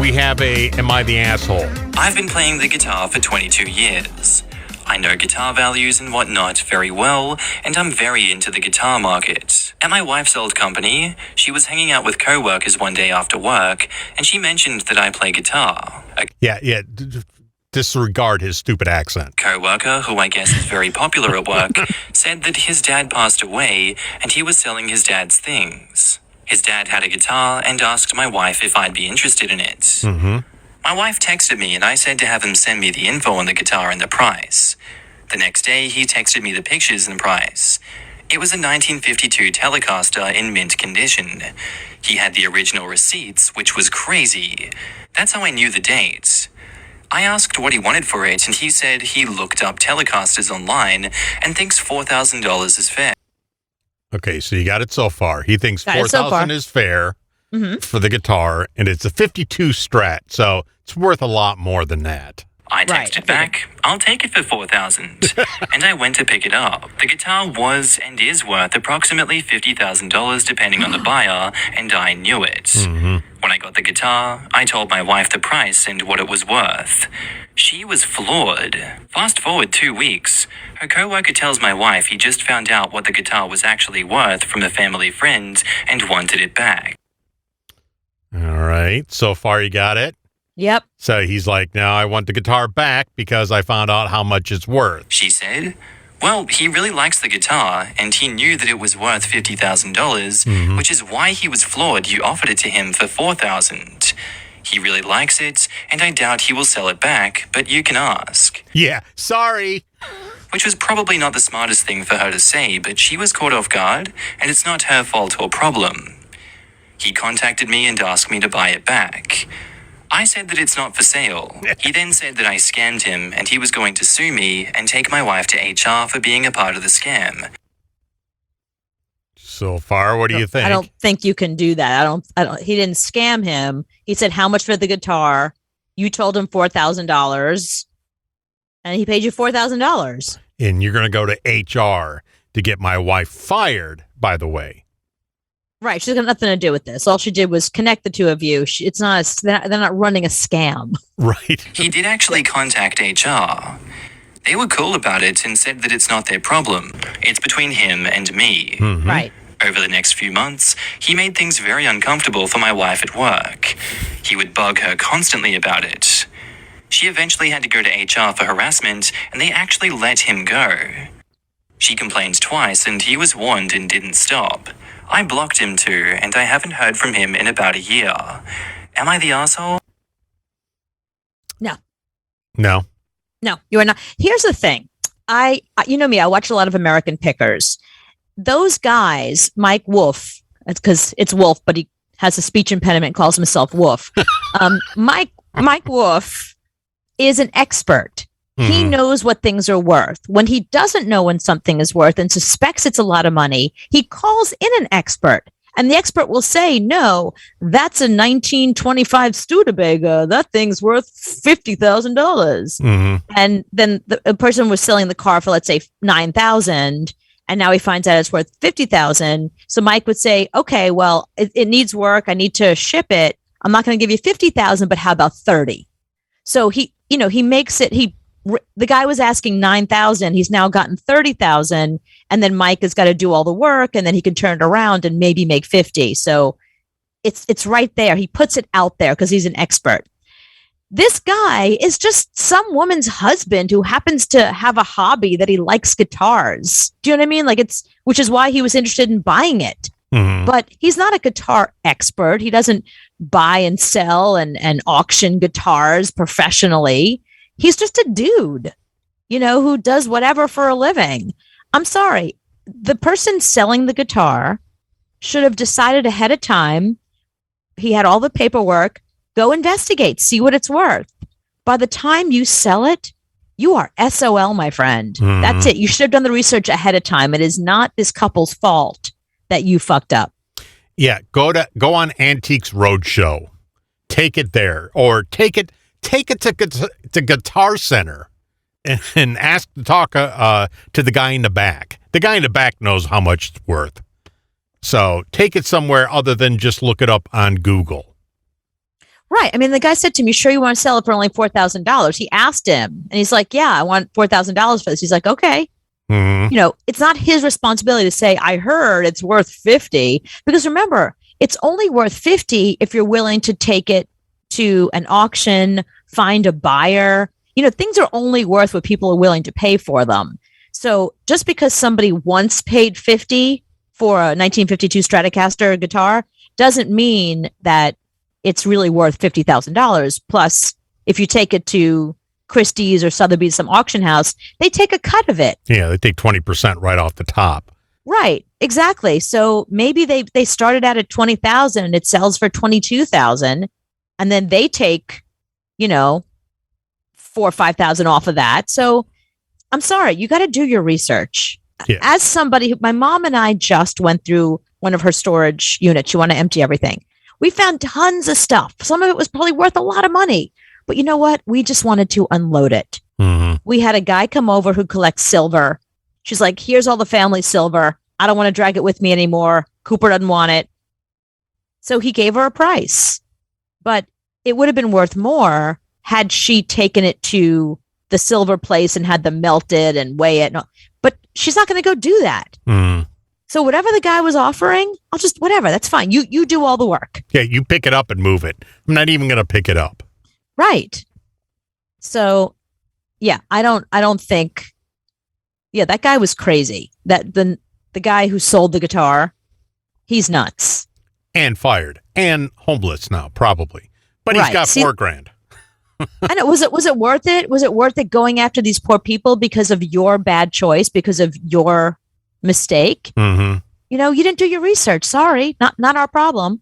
We have a Am I the Asshole? I've been playing the guitar for 22 years. I know guitar values and whatnot very well, and I'm very into the guitar market. At my wife's old company, she was hanging out with co-workers one day after work, and she mentioned that I play guitar. Yeah. Disregard his stupid accent. Co-worker, who I guess is very popular at work, said that his dad passed away and he was selling his dad's things. His dad had a guitar and asked my wife if I'd be interested in it. Mm-hmm. My wife texted me and I said to have him send me the info on the guitar and the price. The next day, he texted me the pictures and price. It was a 1952 Telecaster in mint condition. He had the original receipts, which was crazy. That's how I knew the date. I asked what he wanted for it, and he said he looked up Telecasters online and thinks $4,000 is fair. Okay, so you got it so far. He thinks Got it so far. $4,000 is fair for the guitar, and it's a 52 Strat, so it's worth a lot more than that. I texted back, I'll take it for $4,000, and I went to pick it up. The guitar was and is worth approximately $50,000 depending on the buyer, and I knew it. Mm-hmm. When I got the guitar, I told my wife the price and what it was worth. She was floored. Fast forward 2 weeks, her coworker tells my wife he just found out what the guitar was actually worth from a family friend and wanted it back. All right, so far you got it? Yep. So he's like, now I want the guitar back because I found out how much it's worth. She said, well, he really likes the guitar, and he knew that it was worth $50,000, which is why he was floored you offered it to him for $4,000. He really likes it, and I doubt he will sell it back, but you can ask. Yeah, sorry. Which was probably not the smartest thing for her to say, but she was caught off guard, and it's not her fault or problem. He contacted me and asked me to buy it back. I said that it's not for sale. He then said that I scammed him and he was going to sue me and take my wife to HR for being a part of the scam. So far, what do you think? I don't think you can do that. I don't. He didn't scam him. He said how much for the guitar. You told him $4,000, and he paid you $4,000. And you're going to go to HR to get my wife fired, by the way. Right. She's got nothing to do with this. All she did was connect the two of you. It's not. They're not running a scam. Right. He did actually contact HR. They were cool about it and said that it's not their problem. It's between him and me. Mm-hmm. Right. Over the next few months, he made things very uncomfortable for my wife at work. He would bug her constantly about it. She eventually had to go to HR for harassment, and they actually let him go. She complained twice, and he was warned and didn't stop. I blocked him too, and I haven't heard from him in about a year. Am I the asshole? No. No. No, you are not. Here's the thing. You know me, I watch a lot of American Pickers. Those guys, Mike Wolf, because it's Wolf, but he has a speech impediment, calls himself Wolf. Mike Wolf is an expert. He knows what things are worth. When he doesn't know when something is worth and suspects it's a lot of money, he calls in an expert. And the expert will say, no, that's a 1925 Studebaker. That thing's worth $50,000. And then the person was selling the car for, let's say, $9,000. And now he finds out it's worth $50,000. So Mike would say, okay, well, it needs work. I need to ship it. I'm not going to give you $50,000, but how about 30? So he makes it, the guy was asking $9,000. He's now gotten $30,000, and then Mike has got to do all the work, and then he can turn it around and maybe make 50. So it's right there. He puts it out there because he's an expert. This guy is just some woman's husband who happens to have a hobby that he likes guitars. Do you know what I mean? Which is why he was interested in buying it. But he's not a guitar expert. He doesn't buy and sell and auction guitars professionally. He's just a dude, who does whatever for a living. I'm sorry. The person selling the guitar should have decided ahead of time. He had all the paperwork. Go investigate, see what it's worth. By the time you sell it, you are SOL, my friend. That's it. You should have done the research ahead of time. It is not this couple's fault that you fucked up. Yeah, go on Antiques Roadshow. Take it there, or take it to Guitar Center and ask to talk to the guy in the back. The guy in the back knows how much it's worth. So take it somewhere other than just look it up on Google. Right. I mean, the guy said to me, sure, you want to sell it for only $4,000. He asked him and he's like, yeah, I want $4,000 for this. He's like, okay. Mm-hmm. You know, it's not his responsibility to say, I heard it's worth 50, because remember, it's only worth 50 if you're willing to take it to an auction, find a buyer. You know, things are only worth what people are willing to pay for them. So just because somebody once paid 50 for a 1952 Stratocaster guitar doesn't mean that it's really worth $50,000. Plus, if you take it to Christie's or Sotheby's, some auction house, they take a cut of it. Yeah, they take 20% right off the top. Right, exactly. So maybe they started out at 20,000 and it sells for 22,000, and then they take, you know, 4,000 or 5,000 off of that. So I'm sorry, you got to do your research. Yeah. As somebody who, my mom and I just went through one of her storage units. She wanted to empty everything. We found tons of stuff. Some of it was probably worth a lot of money, but you know what? We just wanted to unload it. Mm-hmm. We had a guy come over who collects silver. She's like, here's all the family silver. I don't want to drag it with me anymore. Cooper doesn't want it. So he gave her a price, but it would have been worth more had she taken it to the silver place and had them melted and weigh it. But she's not going to go do that. Mm. So whatever the guy was offering, I'll just, whatever, that's fine. You do all the work. Yeah, you pick it up and move it. I'm not even going to pick it up. Right. So yeah, I don't think, yeah, that guy was crazy. That the guy who sold the guitar, he's nuts. And fired. And homeless now, probably. But he's Right. got See- $4,000. I know. Was it worth it? Was it worth it going after these poor people because of your bad choice, because of your mistake? Mm-hmm. You know, you didn't do your research. Sorry, not our problem.